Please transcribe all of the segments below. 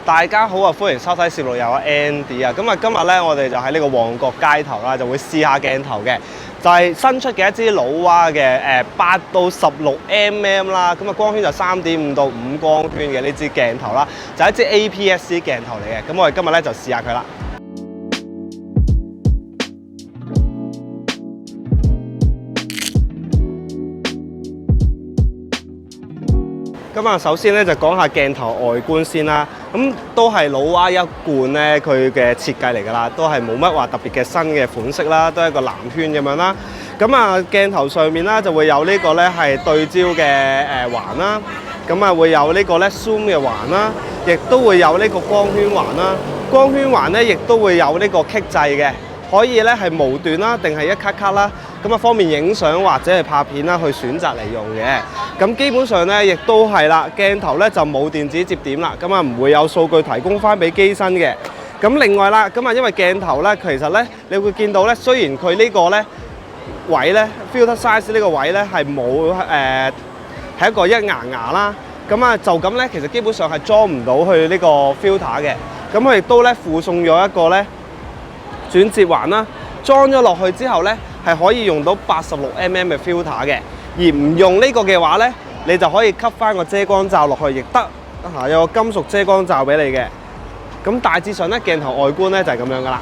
大家好啊，歡迎收睇攝錄友啊 Andy 啊，咁啊今日咧我哋就喺呢個旺角街頭啦，就會試下鏡頭嘅，就係新出嘅一支老蛙嘅8到16mm 啦，咁啊光圈就3.5到5光圈嘅呢支鏡頭啦，就係一支 APS-C 鏡頭嚟嘅，咁我哋今日咧就試下佢啦。咁啊，首先咧就講下鏡頭外觀先啦。咁都係老蛙一貫咧佢嘅設計嚟㗎啦，都係冇乜話特別嘅新嘅款式啦，都係一個藍圈咁樣啦。咁啊鏡頭上面啦就會有呢個咧係對焦嘅環啦，咁啊會有呢個咧 zoom 嘅環啦，亦都會有呢個光圈環啦。光圈環咧亦都會有呢個棘掣嘅。可以咧係無段啦，定係一卡卡啦，咁啊方便影相或者係拍片啦，去選擇嚟用嘅。咁基本上咧，亦都係啦，鏡頭咧就冇電子接點啦，咁啊唔會有數據提供翻俾機身嘅。咁另外啦，咁啊因為鏡頭咧，其實咧你會見到咧，雖然佢呢個咧位咧 filter size 呢個位咧係冇係一個一牙牙啦，咁啊就咁咧，其實基本上係裝唔到去呢個 filter 嘅。咁佢亦都咧附送咗一個咧轉接環啦，裝咗落去之後咧，係可以用到86mm嘅 filter 嘅，而唔用呢個嘅話咧，你就可以吸翻個遮光罩落去，亦得嚇，有個金屬遮光罩俾你嘅。咁大致上咧，鏡頭外觀咧就係咁樣噶啦。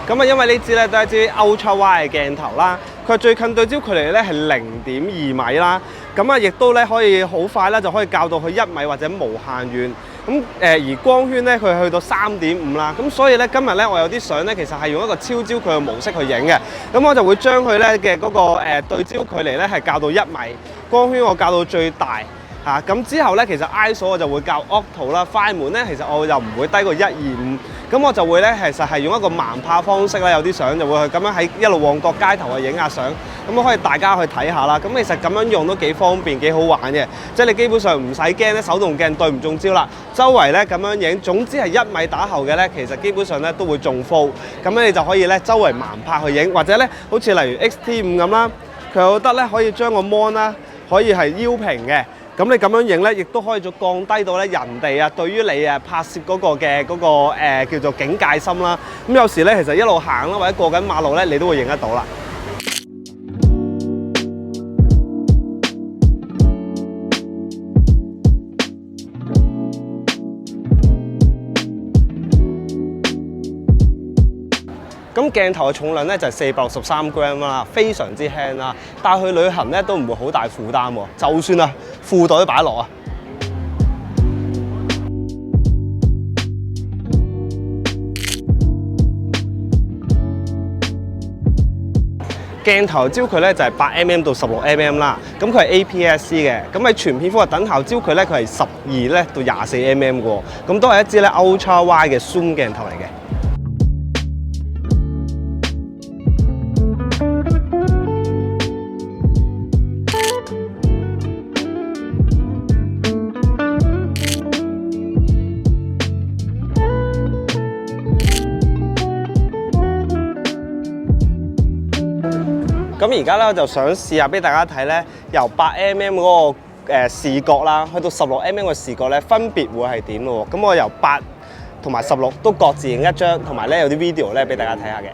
咁啊，因為呢支咧都係一支 Ultra Wide 嘅鏡頭啦，佢最近對焦距離咧係0.2米啦。咁啊，亦都咧可以好快啦，就可以校到去1米或者無限遠。咁而光圈咧，佢去到3.5啦。咁所以咧，今日咧我有啲相咧，其實係用一個超焦距嘅模式去影嘅。咁我就會將佢咧嘅嗰個對焦距離咧係校到1米，光圈我校到最大嚇。咁之後咧，其實 ISO 我就會校 Octo 啦，快門咧其實我就唔會低過125。咁我就會咧，其實係用一個盲拍方式啦，有啲相就會去咁樣喺一路旺角街頭去影下相，咁可以大家去睇下啦。咁其實咁樣用都幾方便，幾好玩嘅。即係你基本上唔使驚咧手動鏡對唔中焦啦，周圍咧咁樣影，總之係1米打後嘅咧，其實基本上咧都會中 full。咁咧你就可以咧周圍盲拍去影，或者咧好似例如 XT5咁啦，佢有得咧可以將個 mon 啦可以係腰平嘅。咁你咁樣影咧，亦都可以再降低到咧人哋啊對於你拍攝嗰個嘅嗰個叫做警戒心啦。咁有時咧，其實一路行啦，或者過緊馬路咧，你都會影得到啦。咁鏡頭嘅重量咧就係463g啦，非常之輕啦，帶去旅行咧都唔會好大負擔喎。就算啊，褲袋都擺落啊。鏡頭焦距咧就係8mm到16mm啦，咁佢係 APS-C 嘅，咁喺全片幅嘅等效焦距咧佢係12咧到24mm嘅喎，咁都係一支咧 Ultra Wide 嘅 Zoom 鏡頭嚟嘅。咁而家咧我就想試下俾大家睇咧，由8mm嗰個視覺啦，去到16mm嘅視覺咧，分別會係點咯喎？咁我由8同埋16都各自影一張，同埋咧有啲 video 咧俾大家睇下嘅。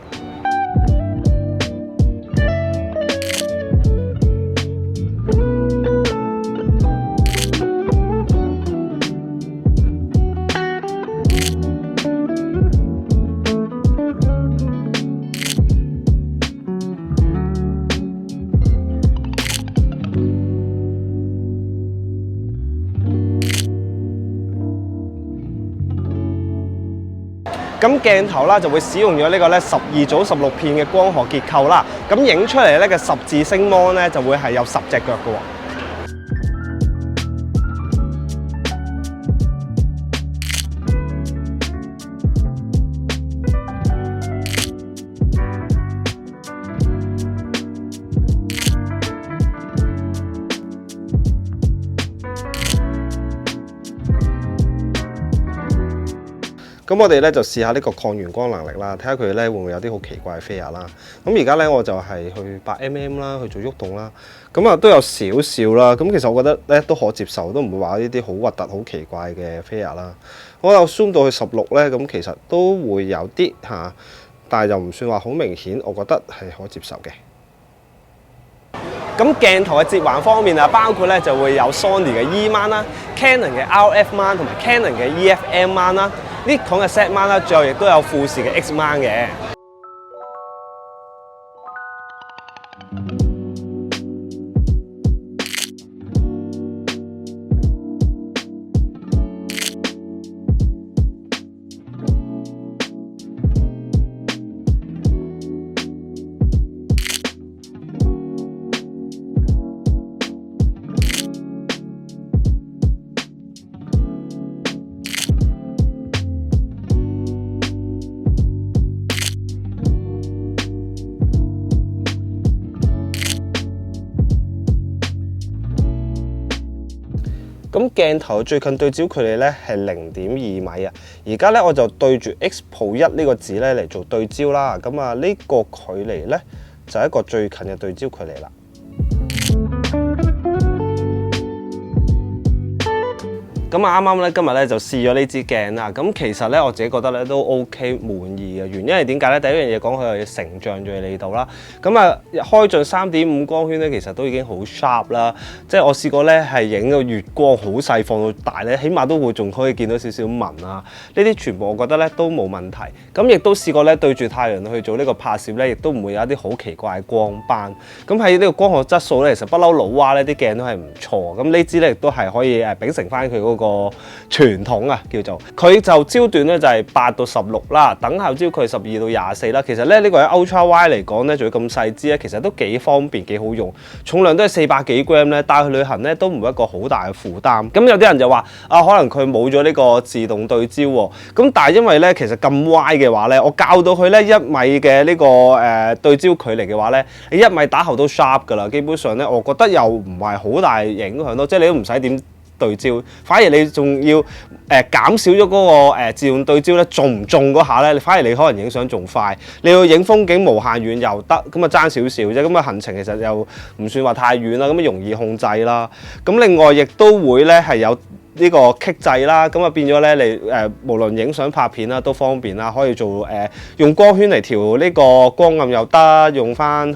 咁鏡頭啦就會使用咗呢個咧12組16片嘅光學結構啦，咁影出嚟咧嘅十字星 mon 咧就會係有10隻腳嘅喎。咁我哋咧就試下呢個抗眩光能力啦，睇下佢咧會唔會有啲好奇怪嘅飛壓啦。咁而家咧我就係去8mm 啦，去做喐動啦。咁啊都有少少啦。咁其實我覺得咧都可接受，都唔會話呢啲好核突、好奇怪嘅飛壓啦。我有 zoom 到去16咧，咁其實都會有啲嚇，但係又唔算話好明顯，我覺得係可接受嘅。咁鏡頭嘅接環方面啊，包括咧就會有 Sony 嘅 E mount 啦、Canon 嘅 RF mount 同埋 Canon 嘅 EF-M mount 啦、Nikon 嘅 Z mount 啦，最後亦都有富士嘅 X mount 嘅。咁鏡頭最近對焦距離咧係0.2米啊！而家咧我就對住 X Pro 1呢個字咧嚟做對焦啦。咁啊呢個距離咧就係一個最近嘅對焦距離啦。咁啊啱啱咧今日咧就試咗呢支鏡啦。咁其實咧我自己覺得咧都 OK 滿意嘅。原因係點解咧？第一樣嘢講佢係成像在你度啦。咁啊開盡3.5光圈咧，其實都已經好 sharp 啦。即係我試過咧係影個月光好細放到大咧，起碼都會仲可以見到少少紋啊。呢啲全部我覺得咧都冇問題。咁亦都試過咧對住太陽去做呢個拍攝咧，亦都唔會有一啲好奇怪嘅光斑。咁喺呢個光學質素咧，其實不嬲老蛙呢啲鏡都係唔錯。咁呢支咧亦都係可以秉承翻佢嗰個傳統啊，叫做佢就焦段咧就係8到16啦，等效焦距12到24啦。其實咧呢個喺 Ultra Wide 嚟講咧，仲要咁細支咧，其實都幾方便幾好用，重量都係400幾 gram 咧，帶去旅行咧都唔係一個好大嘅負擔。咁有啲人就話啊，可能佢冇咗呢個自動對焦喎。咁但係因為咧其實咁 wide 嘅話咧，我校到佢咧1米嘅呢個對焦距離嘅話咧，你1米打後都 sharp 㗎啦。基本上咧，我覺得又唔係好大影響咯，即係你都唔使點對焦，反而你仲要減少咗嗰個自動對焦咧，中唔中嗰下咧，反而你可能影相仲快。你要影風景無限遠又得，咁啊爭少少啫。咁啊行程其實又唔算話太遠啦，咁啊容易控制啦。咁另外亦都會咧係有呢個棘掣啦，咁啊變咗咧你無論影相拍片啦都方便啦，可以做用光圈嚟調呢個光暗又得，用翻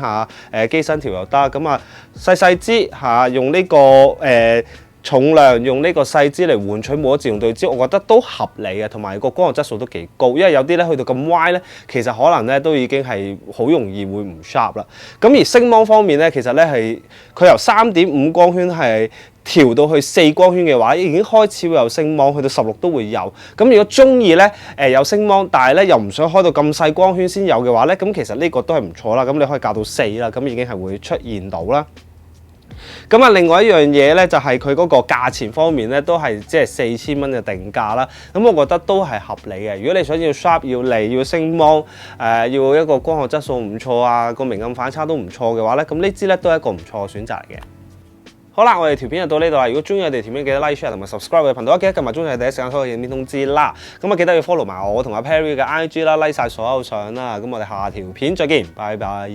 機身調又得。咁啊細支用呢個重量用呢個細支嚟換取冇咗自動對焦，我覺得都合理嘅，同埋個光學質素都幾高。因為有啲咧去到咁歪咧，其實可能咧都已經係好容易會唔 sharp 啦。咁而星芒方面咧，其實咧係佢由3.5光圈係調到去4光圈嘅話，已經開始會有星芒，去到16都會有。咁如果中意咧有星芒，但係咧又唔想開到咁細光圈先有嘅話咧，咁其實呢個都係唔錯啦。咁你可以校到4啦，咁已經係會出現到啦。咁啊，另外一樣嘢咧，就係佢嗰個價錢方面咧，都係即係4000蚊嘅定價啦。咁我覺得都係合理嘅。如果你想要 sharp 要利要星芒，要一個光學質素唔錯啊，個明暗反差都唔錯嘅話咧，咁呢支咧都係一個唔錯嘅選擇嚟嘅。好啦，我哋條片就到呢度啦。如果中意我哋條片，記得 like、share 同埋 subscribe 我哋頻道，記得撳埋鐘仔第一時間收到影片通知啦。咁啊，記得要 follow 埋我同阿 Perry 嘅 IG 啦，like 晒所有相啦。咁我哋下條片再見，拜拜。